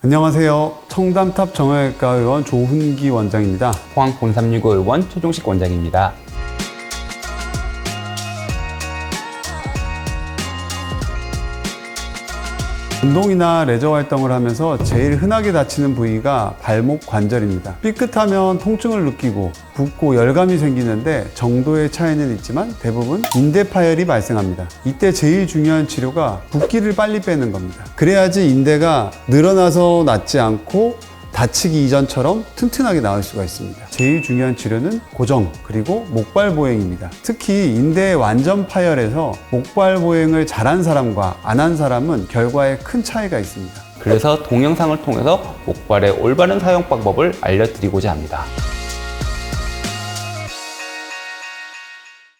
안녕하세요. 청담탑 정형외과 의원 조훈기 원장입니다. 포항 0365 의원 최종식 원장입니다. 운동이나 레저 활동을 하면서 제일 흔하게 다치는 부위가 발목 관절입니다. 삐끗하면 통증을 느끼고 붓고 열감이 생기는데 정도의 차이는 있지만 대부분 인대 파열이 발생합니다. 이때 제일 중요한 치료가 붓기를 빨리 빼는 겁니다. 그래야지 인대가 늘어나서 낫지 않고 다치기 이전처럼 튼튼하게 나올 수가 있습니다. 제일 중요한 치료는 고정 그리고 목발 보행입니다. 특히 인대의 완전 파열에서 목발 보행을 잘한 사람과 안 한 사람은 결과에 큰 차이가 있습니다. 그래서 동영상을 통해서 목발의 올바른 사용 방법을 알려드리고자 합니다.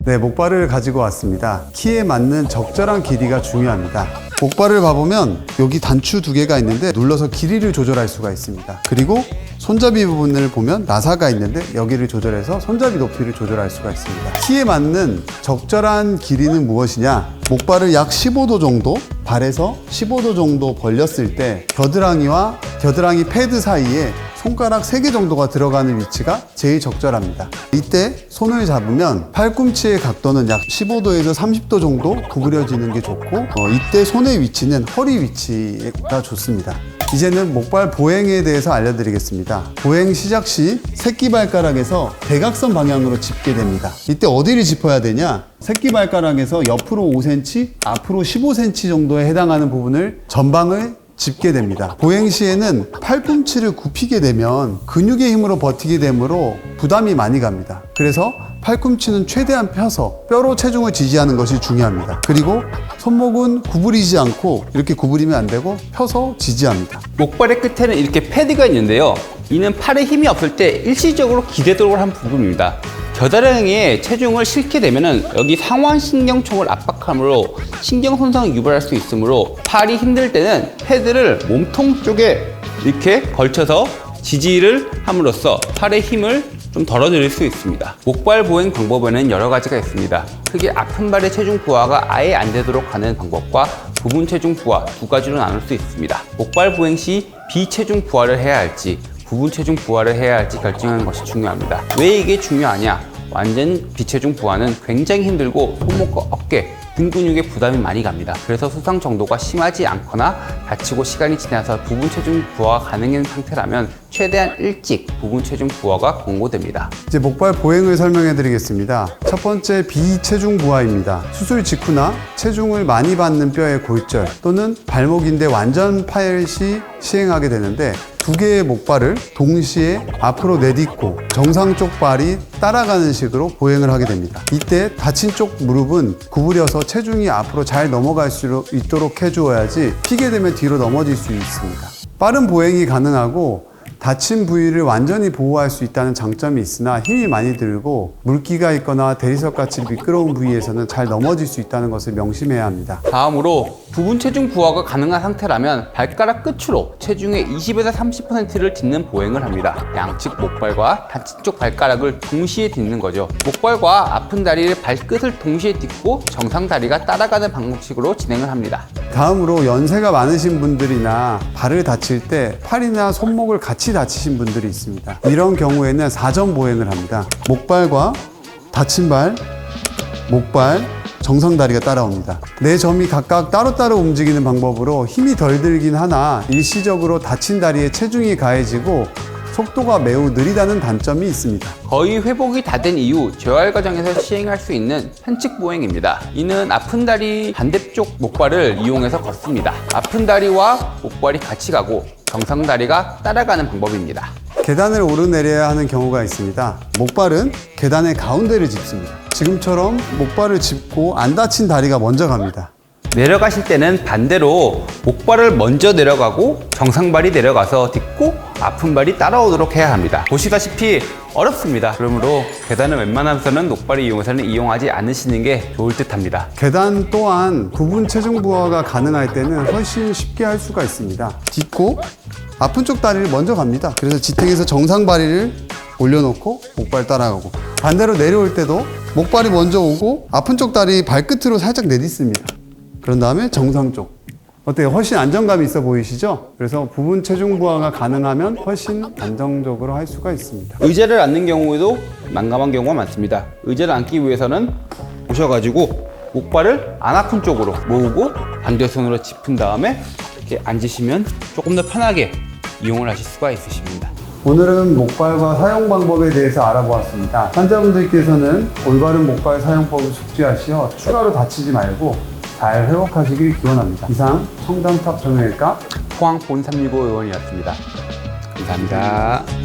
네, 목발을 가지고 왔습니다. 키에 맞는 적절한 길이가 중요합니다. 목발을 봐보면 여기 단추 두 개가 있는데 눌러서 길이를 조절할 수가 있습니다. 그리고 손잡이 부분을 보면 나사가 있는데 여기를 조절해서 손잡이 높이를 조절할 수가 있습니다. 키에 맞는 적절한 길이는 무엇이냐? 목발을 약 15도 정도, 발에서 15도 정도 벌렸을 때 겨드랑이와 겨드랑이 패드 사이에 손가락 3개 정도가 들어가는 위치가 제일 적절합니다. 이때 손을 잡으면 팔꿈치의 각도는 약 15도에서 30도 정도 구부려지는 게 좋고 이때 손의 위치는 허리 위치가 좋습니다. 이제는 목발 보행에 대해서 알려드리겠습니다. 보행 시작 시 새끼발가락에서 대각선 방향으로 짚게 됩니다. 이때 어디를 짚어야 되냐? 새끼발가락에서 옆으로 5cm, 앞으로 15cm 정도에 해당하는 부분을 전방을 짚게 됩니다. 보행 시에는 팔꿈치를 굽히게 되면 근육의 힘으로 버티게 되므로 부담이 많이 갑니다. 그래서 팔꿈치는 최대한 펴서 뼈로 체중을 지지하는 것이 중요합니다. 그리고 손목은 구부리지 않고 이렇게 구부리면 안 되고 펴서 지지합니다. 목발의 끝에는 이렇게 패드가 있는데요. 이는 팔에 힘이 없을 때 일시적으로 기대도록 한 부분입니다. 겨드랑이에 체중을 실게 되면 여기 상완신경총을 압박함으로 신경손상을 유발할 수 있으므로 팔이 힘들 때는 패드를 몸통 쪽에 이렇게 걸쳐서 지지를 함으로써 팔의 힘을 좀 덜어드릴 수 있습니다. 목발 보행 방법에는 여러 가지가 있습니다. 크게 아픈 발의 체중 부하가 아예 안 되도록 하는 방법과 부분 체중 부하 두 가지로 나눌 수 있습니다. 목발 보행 시 비체중 부하를 해야 할지 부분 체중 부하를 해야 할지 결정하는 것이 중요합니다. 왜 이게 중요하냐? 완전 비체중 부하는 굉장히 힘들고 손목과 어깨, 등 근육에 부담이 많이 갑니다. 그래서 수상 정도가 심하지 않거나 다치고 시간이 지나서 부분 체중 부하가 가능한 상태라면 최대한 일찍 부분 체중 부하가 권고됩니다. 이제 목발 보행을 설명해 드리겠습니다. 첫 번째 비체중 부하입니다. 수술 직후나 체중을 많이 받는 뼈의 골절 또는 발목인대 완전 파열 시 시행하게 되는데 두 개의 목발을 동시에 앞으로 내딛고 정상 쪽 발이 따라가는 식으로 보행을 하게 됩니다. 이때 다친 쪽 무릎은 구부려서 체중이 앞으로 잘 넘어갈 수 있도록 해주어야지 피게 되면 뒤로 넘어질 수 있습니다. 빠른 보행이 가능하고 다친 부위를 완전히 보호할 수 있다는 장점이 있으나 힘이 많이 들고 물기가 있거나 대리석같이 미끄러운 부위에서는 잘 넘어질 수 있다는 것을 명심해야 합니다. 다음으로 부분 체중 부하가 가능한 상태라면 발가락 끝으로 체중의 20에서 30%를 딛는 보행을 합니다. 양측 목발과 다친 쪽 발가락을 동시에 딛는 거죠. 목발과 아픈 다리를 발끝을 동시에 딛고 정상 다리가 따라가는 방식으로 진행을 합니다. 다음으로 연세가 많으신 분들이나 발을 다칠 때 팔이나 손목을 같이 다치신 분들이 있습니다. 이런 경우에는 4점 보행을 합니다. 목발과 다친 발, 목발, 정상 다리가 따라옵니다. 네 점이 각각 따로따로 움직이는 방법으로 힘이 덜 들긴 하나 일시적으로 다친 다리에 체중이 가해지고 속도가 매우 느리다는 단점이 있습니다. 거의 회복이 다 된 이후 재활 과정에서 시행할 수 있는 편측 보행입니다. 이는 아픈 다리 반대쪽 목발을 이용해서 걷습니다. 아픈 다리와 목발이 같이 가고 정상 다리가 따라가는 방법입니다. 계단을 오르내려야 하는 경우가 있습니다. 목발은 계단의 가운데를 짚습니다. 지금처럼 목발을 짚고 안 다친 다리가 먼저 갑니다. 내려가실 때는 반대로 목발을 먼저 내려가고 정상발이 내려가서 딛고 아픈 발이 따라오도록 해야 합니다. 보시다시피 어렵습니다. 그러므로 계단을 웬만하면서는 목발을 이용해서는 이용하지 않으시는 게 좋을 듯 합니다. 계단 또한 부분 체중 부하가 가능할 때는 훨씬 쉽게 할 수가 있습니다. 딛고 아픈 쪽 다리를 먼저 갑니다. 그래서 지탱해서 정상 발리를 올려놓고 목발 따라가고 반대로 내려올 때도 목발이 먼저 오고 아픈 쪽 다리 발끝으로 살짝 내딛습니다. 그런 다음에 정상 쪽 어때요? 훨씬 안정감이 있어 보이시죠? 그래서 부분 체중 부하가 가능하면 훨씬 안정적으로 할 수가 있습니다. 의자를 앉는 경우에도 난감한 경우가 많습니다. 의자를 앉기 위해서는 오셔가지고 목발을 아나콘 쪽으로 모으고 반대손으로 짚은 다음에 이렇게 앉으시면 조금 더 편하게 이용을 하실 수가 있으십니다. 오늘은 목발과 사용 방법에 대해서 알아보았습니다. 환자분들께서는 올바른 목발 사용법을 숙지하시어 추가로 다치지 말고 잘 회복하시길 기원합니다. 이상 청담탑 정형외과 포항 본365 의원이었습니다. 감사합니다.